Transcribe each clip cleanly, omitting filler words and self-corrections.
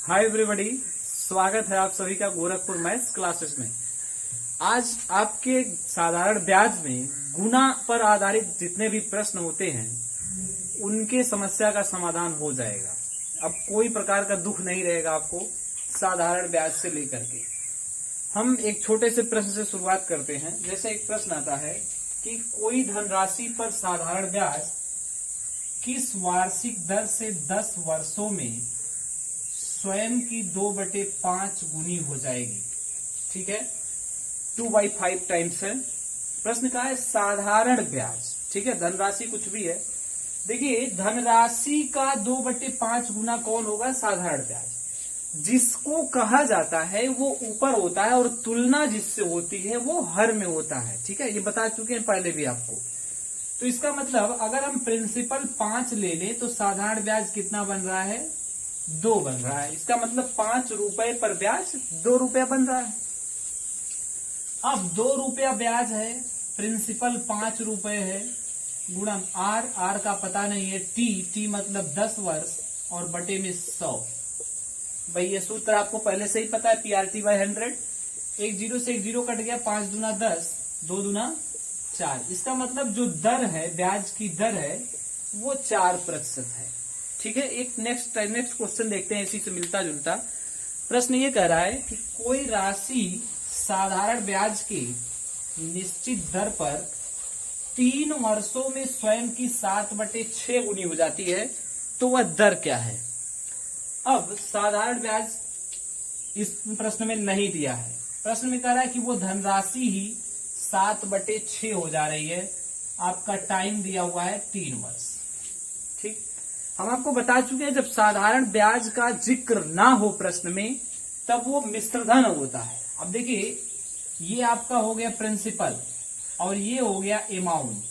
Hi everybody, स्वागत है आप सभी का गोरखपुर मैथ्स क्लासेस में। आज आपके साधारण ब्याज में गुना पर आधारित जितने भी प्रश्न होते हैं उनके समस्या का समाधान हो जाएगा। अब कोई प्रकार का दुख नहीं रहेगा आपको साधारण ब्याज से लेकर के। हम एक छोटे से प्रश्न से शुरुआत करते हैं। जैसे एक प्रश्न आता है कि कोई धनराशि पर साधारण ब्याज किस वार्षिक दर से 10 वर्षों में स्वयं की 2/5 गुनी हो जाएगी। ठीक है, 2/5 टाइम्स है। प्रश्न का है साधारण ब्याज। ठीक है, धनराशि कुछ भी है। देखिए, धनराशि का 2/5 गुना कौन होगा? साधारण ब्याज। जिसको कहा जाता है वो ऊपर होता है और तुलना जिससे होती है वो हर में होता है। ठीक है, ये बता चुके हैं पहले भी आपको। तो इसका मतलब अगर हम प्रिंसिपल 5 ले लें तो साधारण ब्याज कितना बन रहा है? 2 बन रहा है। इसका मतलब 5 रुपए पर ब्याज 2 रुपया बन रहा है। अब 2 रुपया ब्याज है, प्रिंसिपल 5 रुपए है, गुणा आर का पता नहीं है, टी मतलब 10 वर्ष और बटे में 100। भाई ये सूत्र आपको पहले से ही पता है, PRT/100। एक जीरो से एक जीरो कट गया, 5 दूना 10, 2 दूना 4। इसका मतलब जो दर है, ब्याज की दर है वो 4% है। ठीक है, एक नेक्स्ट क्वेश्चन देखते हैं इसी से मिलता जुलता। प्रश्न ये कह रहा है कि कोई राशि साधारण ब्याज की निश्चित दर पर 3 वर्षों में स्वयं की 7/6 गुनी हो जाती है, तो वह दर क्या है? अब साधारण ब्याज इस प्रश्न में नहीं दिया है। प्रश्न में कह रहा है कि वो धनराशि ही 7/6 हो जा रही है। आपका टाइम दिया हुआ है 3 वर्ष। ठीक, हम आपको बता चुके हैं जब साधारण ब्याज का जिक्र ना हो प्रश्न में तब वो मिश्रधन होता है। अब देखिए, ये आपका हो गया प्रिंसिपल और ये हो गया अमाउंट,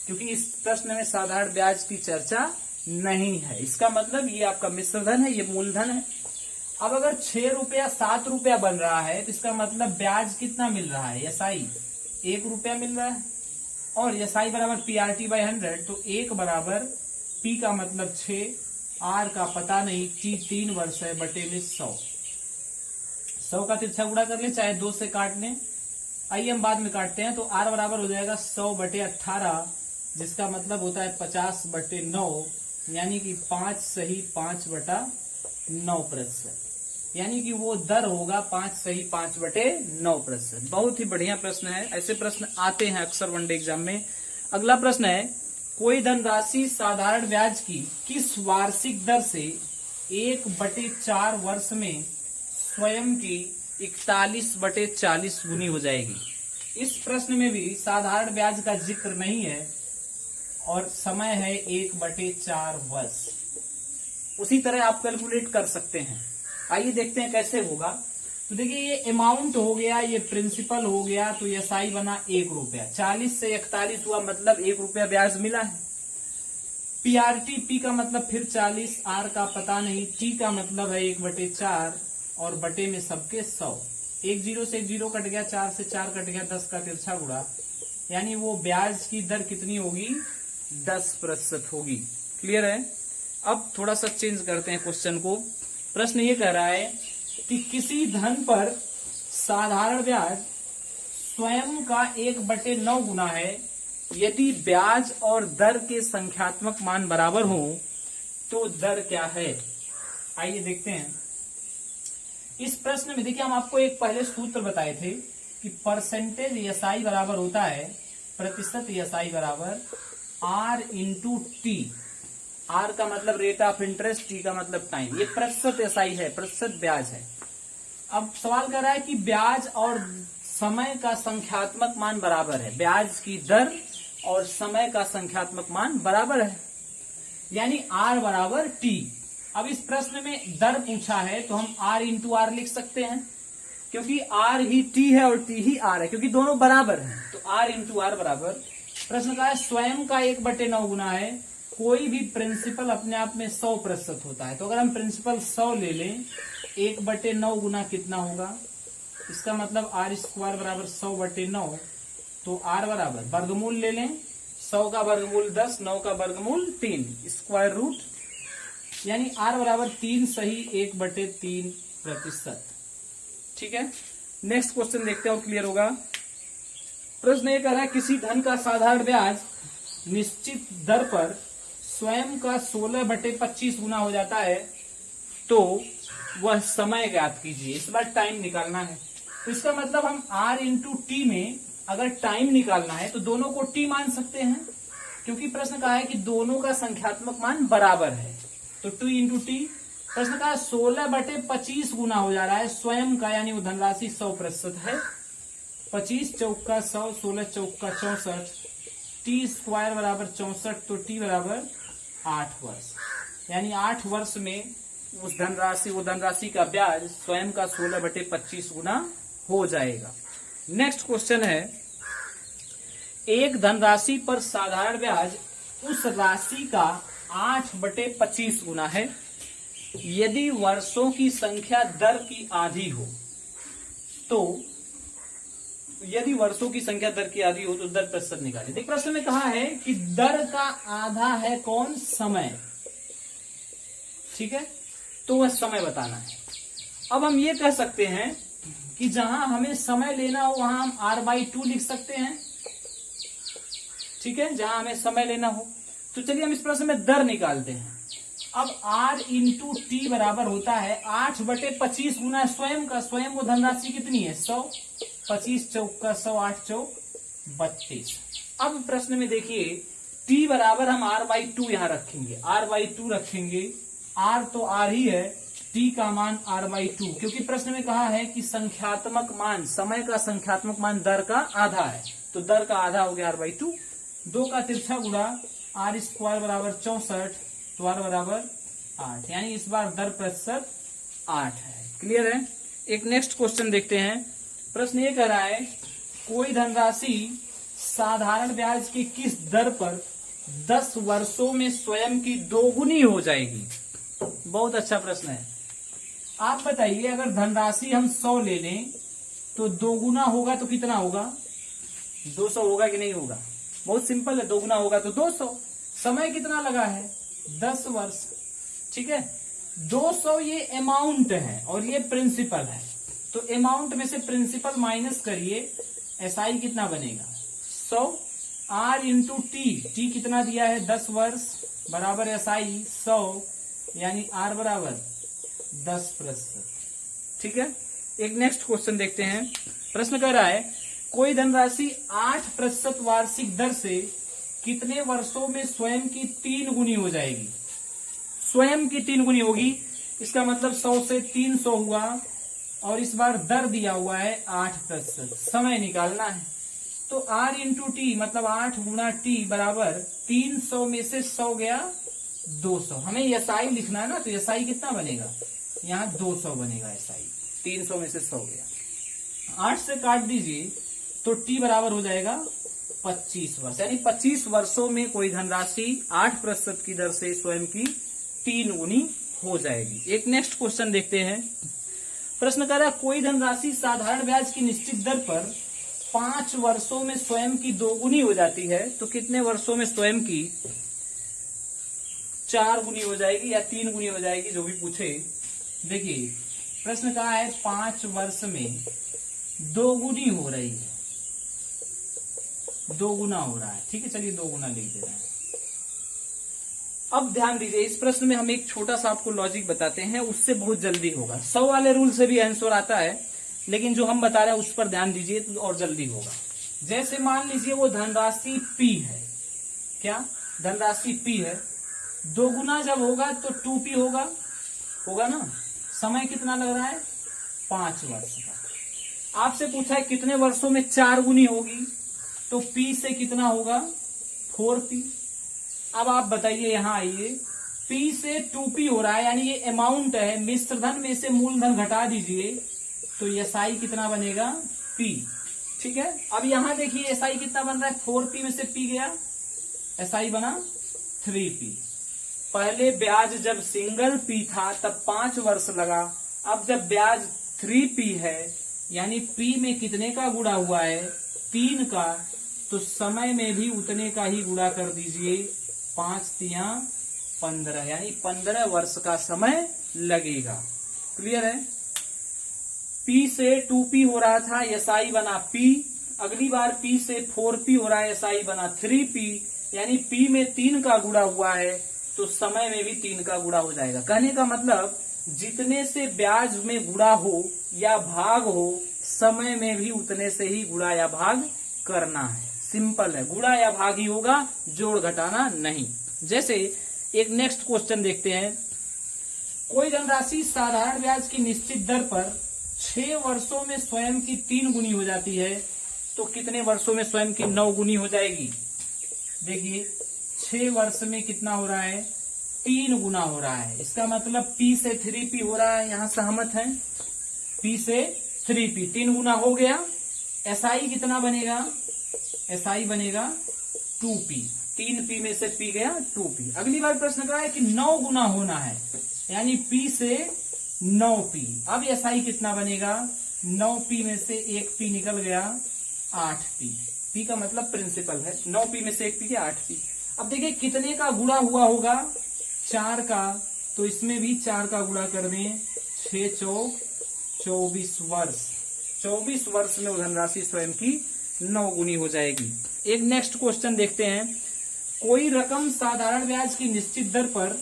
क्योंकि इस प्रश्न में साधारण ब्याज की चर्चा नहीं है। इसका मतलब ये आपका मिश्रधन है, ये मूलधन है। अब अगर 6 रुपया 7 रुपया बन रहा है तो इसका मतलब ब्याज कितना मिल रहा है? एसआई 1 रुपया मिल रहा है और एसआई बराबर PRT/100। तो 1 बराबर P का मतलब 6, R का पता नहीं, T 3 वर्ष है, बटे में 100 का तिरछा गुणा कर ले, चाहे 2 से काट लें। आइए हम बाद में काटते हैं। तो R बराबर हो जाएगा 100/18, जिसका मतलब होता है 50/9, यानी कि 5 सही 5/9%। यानी कि वो दर होगा 5 सही 5/9%। बहुत ही बढ़िया प्रश्न है, ऐसे प्रश्न आते हैं अक्सर वनडे एग्जाम में। अगला प्रश्न है, कोई धनराशि साधारण ब्याज की किस वार्षिक दर से 1/4 वर्ष में स्वयं की 41/40 गुनी हो जाएगी? इस प्रश्न में भी साधारण ब्याज का जिक्र नहीं है और समय है 1/4 वर्ष। उसी तरह आप कैलकुलेट कर सकते हैं। आइए देखते हैं कैसे होगा। तो देखिए, ये अमाउंट हो गया, ये प्रिंसिपल हो गया, तो ये साई बना 1 रुपया। 40 से 41 हुआ, मतलब 1 रुपया ब्याज मिला है। PRT P का मतलब फिर 40, R का पता नहीं, T का मतलब है 1/4 और बटे में सबके 100। एक जीरो से एक जीरो कट गया, 4 से 4 कट गया, 10 का तिरछा गुणा, यानी वो ब्याज की दर कितनी होगी? 10% होगी। क्लियर है? अब थोड़ा सा चेंज करते हैं क्वेश्चन को। प्रश्न ये कह रहा है कि किसी धन पर साधारण ब्याज स्वयं का 1/9 गुना है। यदि ब्याज और दर के संख्यात्मक मान बराबर हो तो दर क्या है? आइए देखते हैं। इस प्रश्न में देखिए, हम आपको एक पहले सूत्र बताए थे कि परसेंटेज एसआई बराबर होता है, प्रतिशत एसआई बराबर R इंटू टी। R का मतलब रेट ऑफ इंटरेस्ट, T का मतलब टाइम। ये प्रतिशत एसआई है, प्रतिशत ब्याज है। अब सवाल कर रहा है कि ब्याज और समय का संख्यात्मक मान बराबर है। ब्याज की दर और समय का संख्यात्मक मान बराबर है, यानी R बराबर T। अब इस प्रश्न में दर पूछा है तो हम R इंटू R लिख सकते हैं, क्योंकि R ही T है और T ही R है, क्योंकि दोनों बराबर हैं। तो R इंटू R बराबर, प्रश्न का है स्वयं का 1/9 गुना है। कोई भी प्रिंसिपल अपने आप में 100% होता है, तो अगर हम प्रिंसिपल 100 ले लें, 1/9 गुना कितना होगा? इसका मतलब R² बराबर 100/9। तो R बराबर वर्गमूल ले लें, 100 का वर्गमूल 10, 9 का वर्गमूल 3, स्क्वायर रूट यानी R बराबर 3 सही 1/3%। ठीक है, नेक्स्ट क्वेश्चन देखते हैं और क्लियर होगा। प्रश्न ये कह रहा है किसी धन का साधारण ब्याज निश्चित दर पर स्वयं का 16/25 गुना हो जाता है, तो वह समय ज्ञात कीजिए। इस बार टाइम निकालना है, तो इसका मतलब हम R इंटू टी में अगर टाइम निकालना है तो दोनों को टी मान सकते हैं, क्योंकि प्रश्न कहा है कि दोनों का संख्यात्मक मान बराबर है। तो 2 इंटू टी, प्रश्न कहा 16/25 गुना हो जा रहा है स्वयं का, यानी वो धनराशि 100% है। 25 चौका 100, 16 चौका 64, टी स्क्वायर बराबर 64, तो टी बराबर 8 वर्ष। यानी 8 वर्ष में वो धनराशि का ब्याज स्वयं का 16/25 गुना हो जाएगा। नेक्स्ट क्वेश्चन है, एक धनराशि पर साधारण ब्याज उस राशि का 8/25 गुना है यदि वर्षों की संख्या दर की आधी हो। तो यदि वर्षों की संख्या दर की आधी हो तो दर प्रतिशत निकालिए। देख, प्रश्न में कहा है कि दर का आधा है कौन? समय। ठीक है, तो वह समय बताना है। अब हम ये कह सकते हैं कि जहां हमें समय लेना हो वहां हम R/2 लिख सकते हैं। ठीक है, जहां हमें समय लेना हो। तो चलिए हम इस प्रश्न में दर निकालते हैं। अब R इंटू टी बराबर होता है 8/25 गुना स्वयं का। स्वयं वो धनराशि कितनी है? 100। 25 चौका 100, 8 चौक 32। अब प्रश्न में देखिए t बराबर हम R/2 यहां रखेंगे, R/2 रखेंगे। R तो R ही है, t का मान R/2, क्योंकि प्रश्न में कहा है कि संख्यात्मक मान, समय का संख्यात्मक मान दर का आधा है, तो दर का आधा हो गया R/2। 2 का तिरछा गुणा R स्क्वायर बराबर 64, तो R बराबर 8, यानी इस बार दर प्रतिशत 8 है। क्लियर है। एक नेक्स्ट क्वेश्चन देखते हैं। प्रश्न ये कह रहा है कोई धनराशि साधारण ब्याज की किस दर पर 10 वर्षों में स्वयं की दोगुनी हो जाएगी? बहुत अच्छा प्रश्न है। आप बताइए, अगर धनराशि हम 100 ले लें तो दोगुना होगा तो कितना होगा? 200 होगा कि नहीं होगा? बहुत सिंपल है, दोगुना होगा तो 200। समय कितना लगा है? 10 वर्ष। ठीक है, 200 ये अमाउंट है और ये प्रिंसिपल है, तो अमाउंट में से प्रिंसिपल माइनस करिए, एसआई कितना बनेगा? 100। R इंटू टी कितना दिया है? 10 वर्ष बराबर एसआई 100, यानी R बराबर 10%। ठीक है, एक नेक्स्ट क्वेश्चन देखते हैं। प्रश्न कह रहा है कोई धनराशि 8% वार्षिक दर से कितने वर्षों में स्वयं की 3 गुनी हो जाएगी? स्वयं की 3 गुनी होगी, इसका मतलब 100 से 300 हुआ, और इस बार दर दिया हुआ है 8%। समय निकालना है, तो R इंटू टी मतलब 8 गुना टी बराबर 300 में से 100 गया 200। हमें एसआई लिखना है ना, तो एसआई कितना बनेगा? यहाँ 200 बनेगा एसआई। 300 में से 100 गया, 8 से काट दीजिए तो टी बराबर हो जाएगा 25 वर्ष। यानी 25 वर्षों में कोई धनराशि 8% की दर से स्वयं की 3 गुनी हो जाएगी। एक नेक्स्ट क्वेश्चन देखते हैं। प्रश्न कर रहा है कोई धनराशि साधारण ब्याज की निश्चित दर पर 5 वर्षों में स्वयं की 2 गुनी हो जाती है, तो कितने वर्षों में स्वयं की 4 गुनी हो जाएगी या 3 गुनी हो जाएगी, जो भी पूछे। देखिए प्रश्न कहा है 5 वर्ष में 2 गुनी हो रही है, 2 गुना हो रहा है। ठीक है, चलिए 2 गुना लिख दे रहे हैं। अब ध्यान दीजिए, इस प्रश्न में हम एक छोटा सा आपको लॉजिक बताते हैं, उससे बहुत जल्दी होगा। 100 वाले रूल से भी आंसर आता है, लेकिन जो हम बता रहे हैं उस पर ध्यान दीजिए तो और जल्दी होगा। जैसे मान लीजिए वो धनराशि P है। क्या? धनराशि P है, 2 गुना जब होगा तो 2P होगा ना। समय कितना लग रहा है? 5 वर्ष का। आपसे पूछा है कितने वर्षों में 4 गुनी होगी, तो P से कितना होगा? 4P। अब आप बताइए, यहां आइए, P से 2P हो रहा है, यानी ये अमाउंट है। मिश्र धन में से मूलधन घटा दीजिए तो एसआई कितना बनेगा? P। ठीक है, अब यहां देखिए एसआई कितना बन रहा है? 4P में से P गया, एसआई बना 3P। पहले ब्याज जब सिंगल P था तब 5 वर्ष लगा, अब जब ब्याज 3P है यानी P में कितने का गुणा हुआ है? 3 का, तो समय में भी उतने का ही गुणा कर दीजिए। 5 तिया 15, यानी 15 वर्ष का समय लगेगा। क्लियर है। P से 2P हो रहा था, SI बना P। अगली बार P से 4P हो रहा है, SI बना 3P, यानी P में 3 का गुणा हुआ है तो समय में भी 3 का गुणा हो जाएगा। कहने का मतलब जितने से ब्याज में गुणा हो या भाग हो, समय में भी उतने से ही गुणा या भाग करना है। सिंपल है, गुणा या भाग ही होगा, जोड़ घटाना नहीं। जैसे एक नेक्स्ट क्वेश्चन देखते हैं। कोई धनराशि साधारण ब्याज की निश्चित दर पर 6 वर्षों में स्वयं की 3 गुनी हो जाती है, तो कितने वर्षों में स्वयं की 9 गुनी हो जाएगी? देखिए 6 वर्ष में कितना हो रहा है? 3 गुना हो रहा है। इसका मतलब P से 3P हो रहा है, यहां सहमत है। P से 3P 3 गुना हो गया। SI कितना बनेगा? SI बनेगा 2P। 3P में से P गया 2P। अगली बार प्रश्न कहा है कि 9 गुना होना है, यानी P से 9P। अब SI कितना बनेगा? 9P में से 1P निकल गया 8P। P का मतलब प्रिंसिपल है, 9P में से 1P गया 8P। अब देखिए कितने का गुणा हुआ होगा? 4 का, तो इसमें भी 4 का गुणा कर दें। 6 चौक 24 वर्ष। 24 वर्ष में वो धनराशि स्वयं की 9 गुनी हो जाएगी। एक नेक्स्ट क्वेश्चन देखते हैं। कोई रकम साधारण ब्याज की निश्चित दर पर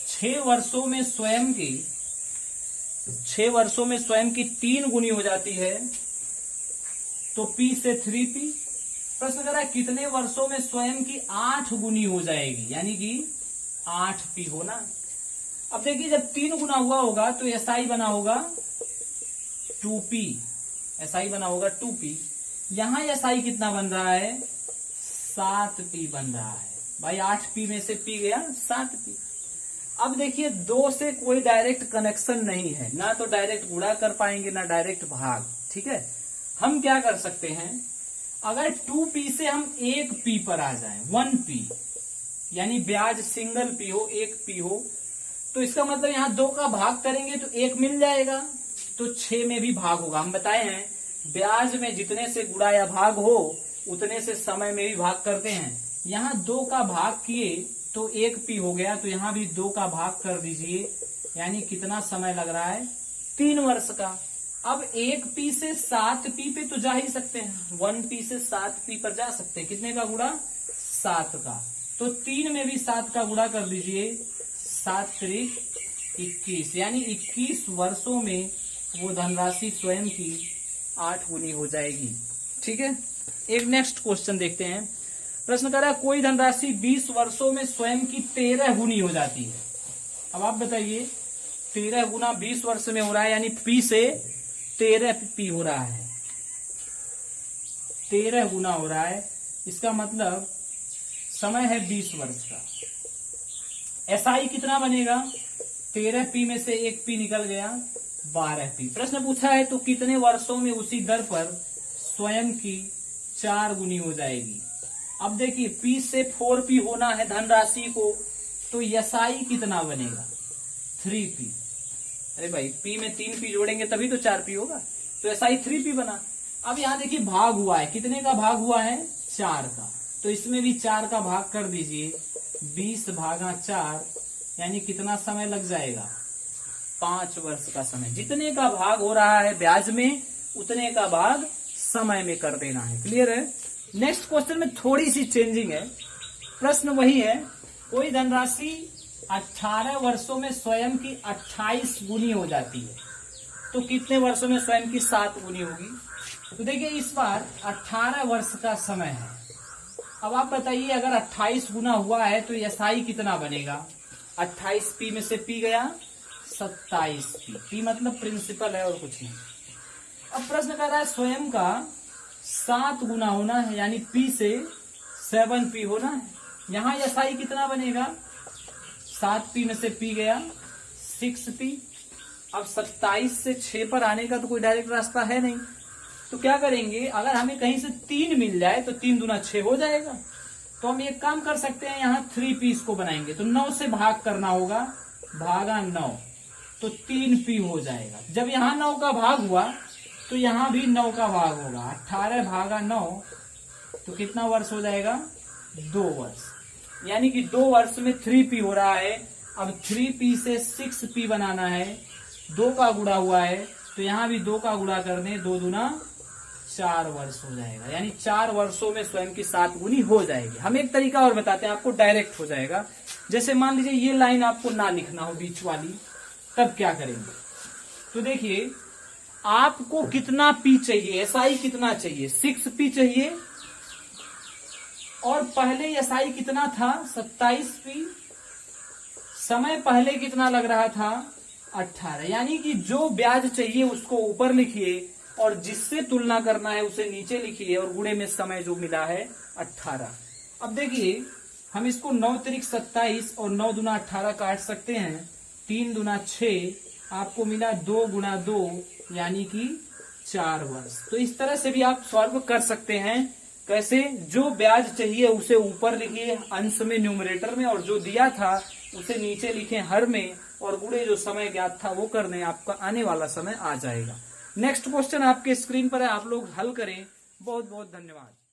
6 वर्षों में स्वयं की 3 गुनी हो जाती है, तो P से 3P। प्रश्न कर रहा है कितने वर्षों में स्वयं की 8 गुनी हो जाएगी, यानी कि 8P होना। अब देखिए जब 3 गुना हुआ होगा तो SI बना होगा 2P। SI बना होगा 2P। यहां SI कितना बन रहा है? 7P बन रहा है। भाई 8P में से P गया 7P। अब देखिए 2 से कोई डायरेक्ट कनेक्शन नहीं है, ना तो डायरेक्ट गुणा कर पाएंगे ना डायरेक्ट भाग। ठीक है, हम क्या कर सकते हैं? अगर 2P से हम 1P पर आ जाएं, 1P, यानी ब्याज सिंगल P हो, 1P हो, तो इसका मतलब यहां 2 का भाग करेंगे तो 1 मिल जाएगा, तो 6 में भी भाग होगा। हम बताए हैं ब्याज में जितने से गुणा या भाग हो उतने से समय में भी भाग करते हैं। यहाँ 2 का भाग किए तो 1P हो गया, तो यहाँ भी 2 का भाग कर दीजिए, यानी कितना समय लग रहा है? 3 वर्ष का। अब 1P से 7P पे तो जा ही सकते हैं, 1P से 7P पर जा सकते हैं। कितने का गुणा? 7 का। तो 3 में भी 7 का गुणा कर दीजिए, 7 त्रिक 21, यानी 21 वर्षों में वो धनराशि स्वयं की 8 गुनी हो जाएगी। ठीक है, एक नेक्स्ट क्वेश्चन देखते हैं। प्रश्न कर रहा है कोई धनराशि 20 वर्षों में स्वयं की 13 गुनी हो जाती है। अब आप बताइए 13 गुना 20 वर्ष में हो रहा है, यानी P से 13P हो रहा है, 13 गुना हो रहा है। इसका मतलब समय है 20 वर्ष का। SI कितना बनेगा? 13P में से 1P निकल गया 12P। प्रश्न पूछा है तो कितने वर्षों में उसी दर पर स्वयं की 4 गुनी हो जाएगी। अब देखिए P से 4P होना है धनराशि को, तो SI कितना बनेगा? 3P। अरे भाई P में 3P जोड़ेंगे तभी तो 4P होगा, तो SI 3P बना। अब यहाँ देखिए भाग हुआ है, कितने का भाग हुआ है? 4 का, तो इसमें भी 4 का भाग कर दीजिए, 20 भागा 4, यानी कितना समय लग जाएगा? 5 वर्ष का समय। जितने का भाग हो रहा है ब्याज में उतने का भाग समय में कर देना है। क्लियर है। नेक्स्ट क्वेश्चन में थोड़ी सी चेंजिंग है, प्रश्न वही है। कोई धनराशि 18 वर्षों में स्वयं की 28 गुनी हो जाती है, तो कितने वर्षों में स्वयं की 7 गुनी होगी? तो देखिए इस बार 18 वर्ष का समय है। अब आप बताइए अगर 28 गुना हुआ है तो SI कितना बनेगा? 28P में से P गया 27P। P मतलब प्रिंसिपल है और कुछ नहीं। अब प्रश्न कर रहा है स्वयं का 7 गुना होना है, यानी P से 7P होना है। यहाँ SI कितना बनेगा? 7P में से P गया 6P। अब 27 से 6 पर आने का तो कोई डायरेक्ट रास्ता है नहीं, तो क्या करेंगे? अगर हमें कहीं से 3 मिल जाए तो 3 दूना 6 हो जाएगा। तो हम एक काम कर सकते हैं, यहाँ 3P इसको बनाएंगे तो 9 से भाग करना होगा, भागा 9, तो 3P हो जाएगा। जब यहाँ 9 का भाग हुआ तो यहाँ भी 9 का भाग होगा, 18 भागा 9, तो कितना वर्ष हो जाएगा? 2 वर्ष। यानी कि 2 वर्ष में 3p हो रहा है। अब 3p से 6p बनाना है, 2 का गुणा हुआ है तो यहाँ भी 2 का गुणा कर दें, 2 दूना 4 वर्ष हो जाएगा। यानी 4 वर्षों में स्वयं की 7 गुनी हो जाएगी। हम एक तरीका और बताते हैं, आपको डायरेक्ट हो जाएगा। जैसे मान लीजिए ये लाइन आपको ना लिखना हो बीच वाली, तब क्या करेंगे? तो देखिए आपको कितना p चाहिए, SI कितना चाहिए, 6p चाहिए, और पहले SI कितना था 27p, समय पहले कितना लग रहा था 18। यानी कि जो ब्याज चाहिए उसको ऊपर लिखिए और जिससे तुलना करना है उसे नीचे लिखिए, और गुणे में समय जो मिला है 18। अब देखिए हम इसको 9 तिरिक 27 और 9 दूना 18 काट सकते हैं, 3 दूना 6, आपको मिला 2 गुणा 2 यानी कि 4 वर्ष। तो इस तरह से भी आप सॉल्व कर सकते हैं। कैसे? जो ब्याज चाहिए उसे ऊपर लिखिए अंश में, न्यूमरेटर में, और जो दिया था उसे नीचे लिखें हर में, और गुणे जो समय ज्ञात था वो कर दें, आपका आने वाला समय आ जाएगा। नेक्स्ट क्वेश्चन आपके स्क्रीन पर है, आप लोग हल करें। बहुत बहुत धन्यवाद।